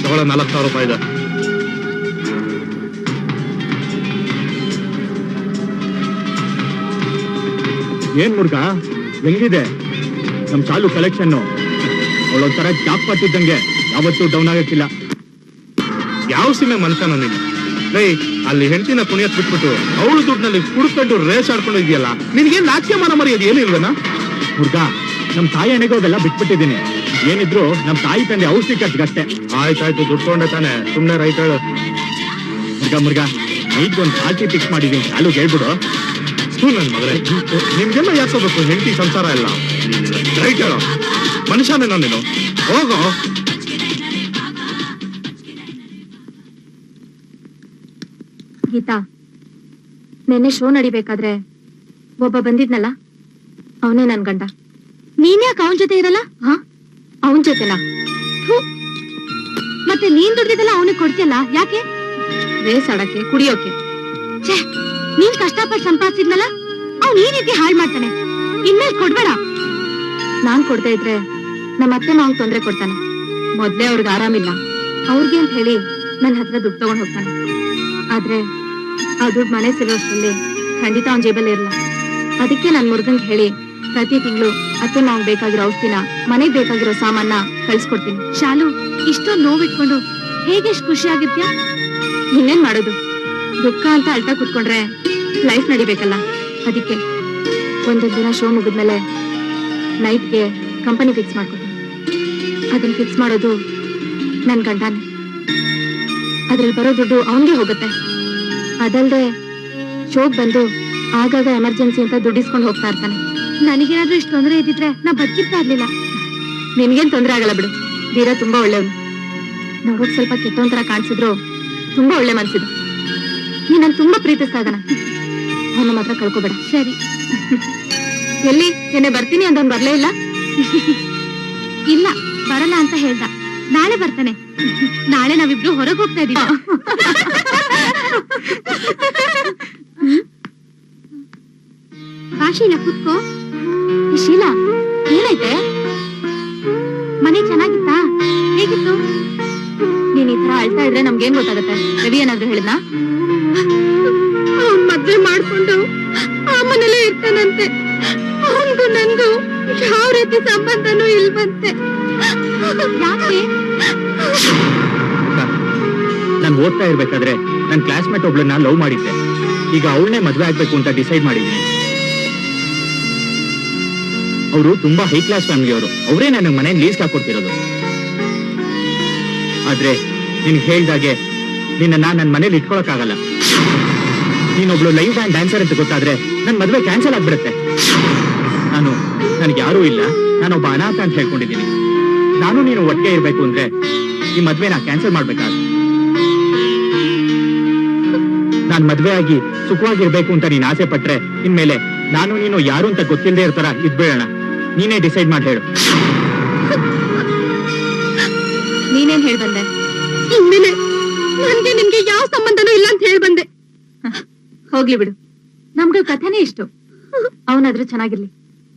ತಗೊಳ 4,000 ರೂಪಾಯಿ ಇದೆ. ಏನ್ ಮುರುಘಾ, ಹೆಂಗಿದೆ ನಮ್ ಚಾಲು ಕಲೆಕ್ಷನ್? ಅವಳೊಂಥರ ಜಾಬ್ ಪಟ್ಟಿದ್ದಂಗೆ, ಯಾವತ್ತೂ ಡೌನ್ ಆಗಕ್ಕಿಲ್ಲ. ಯಾವ ಸಿಮೆ ಮನುಷ್ಯನ ನೀನು? ಅಲ್ಲಿ ಹೆಂಡತಿನ ಕುಣಿಯತ್ ಬಿಟ್ಬಿಟ್ಟು ಅವಳು ದುಡ್ಡಿನಲ್ಲಿ ಕುಡ್ಕೊಂಡು ರೇಸ್ ಆಡ್ಕೊಂಡು ಇದೆಯಲ್ಲ, ನಿನ್ಗೇನ್ ನಾಚಿಕೆ ಮಾನ ಮರ್ಯಾದೆ ಏನಿಲ್ವೇನಾ? ಮುರ್ಗ, ನಮ್ ತಾಯಿ ಎಣ್ಣೆಗೆ ಅವೆಲ್ಲ ಬಿಟ್ಬಿಟ್ಟಿದ್ದೀನಿ. ಏನಿದ್ರು ನಮ್ ತಾಯಿ ತಂದೆ ಔಷಧಿ ಖರ್ಚಿಗಷ್ಟೇ. ಆಯ್ತಾಯ್ತು, ದುಡ್ಡು ತಗೊಂಡೆ ತಾನೆ, ಸುಮ್ನೆ ರೈಟ್ ಹೇಳು. ಮುರ್ಗ ನೈಟ್ಗೊಂದು ಪಾರ್ಟಿ ಫಿಕ್ಸ್ ಮಾಡಿದೀನಿ, ಚಾಲು ಹೇಳ್ಬಿಡು. ನನ್ ಮಗಳೇ, ನಿಮ್ಗೆಲ್ಲ ಯಾಕೋಬೇಕು ಹೆಂಡತಿ ಸಂಸಾರ ಎಲ್ಲ? ರೈಟ್ ಹೇಳು, ಮನುಷ್ಯನೇನೋ ನೀನು, ಹೋಗೋ. ಗೀತಾ, ನೆನ್ನೆ ಶೋ ನಡಿಬೇಕಾದ್ರೆ ಒಬ್ಬ ಬಂದಿದ್ನಲ್ಲ, ಅವನೇ ನನ್ ಗಂಡ. ನೀನ್ಯಾಕೆ ಅವನ್ ಜೊತೆ ಇರಲ್ಲ? ಹಾ, ಅವನ್ ಜೊತೆನಾ? ಮತ್ತೆ ನೀನ್ ದುಡ್ದಿದ್ದಲ್ಲ ಅವನಿಗೆ ಕೊಡ್ತಿಯಲ್ಲ, ಯಾಕೆ? ರೇಸ್ ಆಡಕ್ಕೆ, ಕುಡಿಯೋಕೆ. ಛೇ, ನೀನ್ ಕಷ್ಟಪಟ್ಟು ಸಂಪಾದಿಸಿದ್ನಲ್ಲ, ಅವ್ನ್ ಈ ರೀತಿ ಹಾಳು ಮಾಡ್ತಾನೆ. ಇನ್ಮೇಲೆ ಕೊಡ್ಬೇಡ. ನಾನ್ ಕೊಡ್ತಾ ಇದ್ರೆ ನಮ್ಮ ಅತ್ತೆ ಮಾವಂಗ್ ತೊಂದ್ರೆ ಕೊಡ್ತಾನೆ. ಮೊದ್ಲೇ ಅವ್ರಿಗೆ ಆರಾಮಿಲ್ಲ, ಅವ್ರಿಗೆ ಅಂತ ಹೇಳಿ ನನ್ನ ಹತ್ರ ದುಡ್ಡು ತಗೊಂಡ್ ಹೋಗ್ತಾನೆ. ಆದ್ರೆ ಆ ದುಡ್ಡು ಮನೆ ಸಿಗೋಷ್ಟ್ರಲ್ಲಿ ಖಂಡಿತ ಅವ್ನ ಜೇಬಲ್ಲಿ ಇರಲ್ಲ. ಅದಕ್ಕೆ ನನ್ ಮುರುಗಂಗ್ ಹೇಳಿ ಪ್ರತಿ ತಿಂಗಳು ಅತ್ತೆ ಮಾವಂಗ್ ಬೇಕಾಗಿರೋ ಔಷಧಿನ, ಮನೆಗ್ ಬೇಕಾಗಿರೋ ಸಾಮಾನ ಕಳ್ಸ್ಕೊಡ್ತೀನಿ. ಶಾಲು, ಇಷ್ಟೊಂದು ನೋವಿಟ್ಕೊಂಡು ಹೇಗೆ ಎಷ್ಟು ಖುಷಿ ಆಗಿರ್ತೀಯ? ಇನ್ನೇನ್ ಮಾಡೋದು, ದುಃಖ ಅಂತ ಅಳ್ತಾ ಕುತ್ಕೊಂಡ್ರೆ ಲೈಫ್ ನಡಿಬೇಕಲ್ಲ. ಅದಕ್ಕೆ ಒಂದೊಂದ್ ದಿನ ಶೋ ಮುಗಿದ್ಮೇಲೆ ನೈಟ್ಗೆ ಕಂಪನಿ ಫಿಕ್ಸ್ ಮಾಡ್ಕೊತೀನಿ. ಅದನ್ನ ಫಿಕ್ಸ್ ಮಾಡೋದು ನನ್ ಗಂಡನೇ. ಅದ್ರಲ್ಲಿ ಬರೋ ದುಡ್ಡು ಅವನ್ಗೆ ಹೋಗುತ್ತೆ. ಅದಲ್ದೆ ಶೋಕ್ ಬಂದು ಆಗಾಗ ಎಮರ್ಜೆನ್ಸಿ ಅಂತ ದುಡ್ಡಿಸ್ಕೊಂಡು ಹೋಗ್ತಾ ಇರ್ತಾನೆ. ನನಗೇನಾದ್ರೂ ಇಷ್ಟು ತೊಂದರೆ ಇದ್ದಿದ್ರೆ ನಾ ಬದುಕಿರ್ತಾ ಇರ್ಲಿಲ್ಲ. ನಿನ್ಗೇನ್ ತೊಂದರೆ ಆಗಲ್ಲ ಬಿಡು, ವೀರ ತುಂಬಾ ಒಳ್ಳೆಯವನು. ನೋಡೋಕ್ ಸ್ವಲ್ಪ ಕೆಟ್ಟೊಂತರ ಕಾಣಿಸಿದ್ರು ತುಂಬಾ ಒಳ್ಳೆ ಮನ್ಸಿದು. ನೀನ್ ತುಂಬಾ ಪ್ರೀತಿಸ್ತಾ ಇದ್ದಾನ. ಅವನ ಮಾತ್ರ ಕಳ್ಕೊಬೇಡ. ಸರಿ. ಎಲ್ಲಿ ನಿನ್ನೆ ಬರ್ತೀನಿ ಅಂತ ಬರ್ಲೇ ಇಲ್ಲ? ಇಲ್ಲ, ಬರಲ್ಲ ಅಂತ ಹೇಳ್ದ. ನಾಳೆ ಬರ್ತಾನೆ. ನಾಳೆ ನಾವಿಬ್ರು ಹೊರಗೆ ಹೋಗ್ತಾ ಇದೀವಿ. ಶೀಲಾ, ಕೂತ್ಕೋ. ಶೀಲಾ, ಏನೈತೆ? ಮನೆ ಚೆನ್ನಾಗಿತ್ತಾ? ಹೇಗಿತ್ತು? ನೀನ್ ಈ ತರ ಅಳ್ತಾ ಇದ್ರೆ ನಮ್ಗೇನ್ ಗೊತ್ತಾಗತ್ತೆ? ರವಿ ಏನಾದ್ರು ಹೇಳಿದ್ನಾ? ಅವ್ನ್ ಮದ್ವೆ ಮಾಡ್ಕೊಂಡು ಆ ಮನೇಲೆ ಇರ್ತಾನಂತೆ. ಅವನ್ಗೂ ನನ್ಗೂ ಯಾವ ರೀತಿ ಸಂಬಂಧನೂ ಇಲ್ವಂತೆ. ಯಾಕೆ? ನಾನು ಓದ್ತಾ ಇರ್ಬೇಕಾದ್ರೆ ನನ್ ಕ್ಲಾಸ್ಮೇಟ್ ಒಬ್ಳನ್ನ ಲವ್ ಮಾಡಿದ್ದೆ. ಈಗ ಅವಳನ್ನೇ ಮದ್ವೆ ಆಗ್ಬೇಕು ಅಂತ ಡಿಸೈಡ್ ಮಾಡಿದ್ದೀನಿ. ಅವರು ತುಂಬಾ ಹೈ ಕ್ಲಾಸ್ ಫ್ಯಾಮಿಲಿಯವರು. ಅವರೇ ನನಗೆ ಮನೆ ಲೀಸ್ ಹಾಕೊಡ್ತಿರೋದು. ಆದ್ರೆ ನೀನ್ ಹೇಳ್ದಾಗೆ ನಿನ್ನ ನನ್ನ ಮನೇಲಿ ಇಟ್ಕೊಳಕ್ಕಾಗಲ್ಲ. ನೀನೊಬ್ಳು ಲೈವ್ ಬ್ಯಾಂಡ್ ಡ್ಯಾನ್ಸರ್ ಅಂತ ಗೊತ್ತಾದ್ರೆ ನನ್ ಮದ್ವೆ ಕ್ಯಾನ್ಸಲ್ ಆಗ್ಬಿಡುತ್ತೆ. ನನಗೆ ಯಾರೂ ಇಲ್ಲ, ನಾನೊಬ್ಬ ಅನಾಥ ಅಂತ ಹೇಳ್ಕೊಂಡಿದ್ದೀನಿ. ನಾನು ನೀನು ಒಟ್ಟಿಗೆ ಇರ್ಬೇಕು ಅಂದ್ರೆ ಈ ಮದ್ವೆ ನಾ ಕ್ಯಾನ್ಸಲ್ ಮಾಡ್ಬೇಕಾದ್ರೆ. ನಾನ್ ಮದ್ವೆ ಆಗಿ ಸುಖವಾಗಿರ್ಬೇಕು ಅಂತ ನೀನ್ ಆಸೆ ಪಟ್ರೆ ಇನ್ಮೇಲೆ ನಾನು ನೀನು ಯಾರು ಅಂತ ಗೊತ್ತಿಲ್ಲದೆ ಇರ್ತಾರ ಇದ್ಬೇಡೋಣ. ನೀನೇ ಡಿಸೈಡ್ ಮಾಡಿ ಹೇಳು. ನೀನೇನ್ ಹೇಳ್ ಬಂದೆ? ಇನ್ಮೇಲೆ ನನ್ಗೆ ನಿಮ್ಗೆ ಯಾವ ಸಂಬಂಧನೂ ಇಲ್ಲ ಅಂತ ಹೇಳ್ ಬಂದೆ. ಹೋಗ್ಲಿ ಬಿಡು, ನಮ್ಗೆ ಕಥೆನೇ ಇಷ್ಟು. ಅವನಾದ್ರೂ ಚೆನ್ನಾಗಿರ್ಲಿ.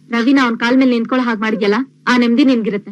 ರವಿನ ಅವನ್ ಕಾಲ್ ಮೇಲೆ ನಿಂತ್ಕೊಳ್ಳೋ ಹಾಗೆ ಮಾಡಿದ್ಯಲ್ಲ, ಆ ನೆಮ್ಮದಿ ನಿನ್ಗಿರುತ್ತೆ.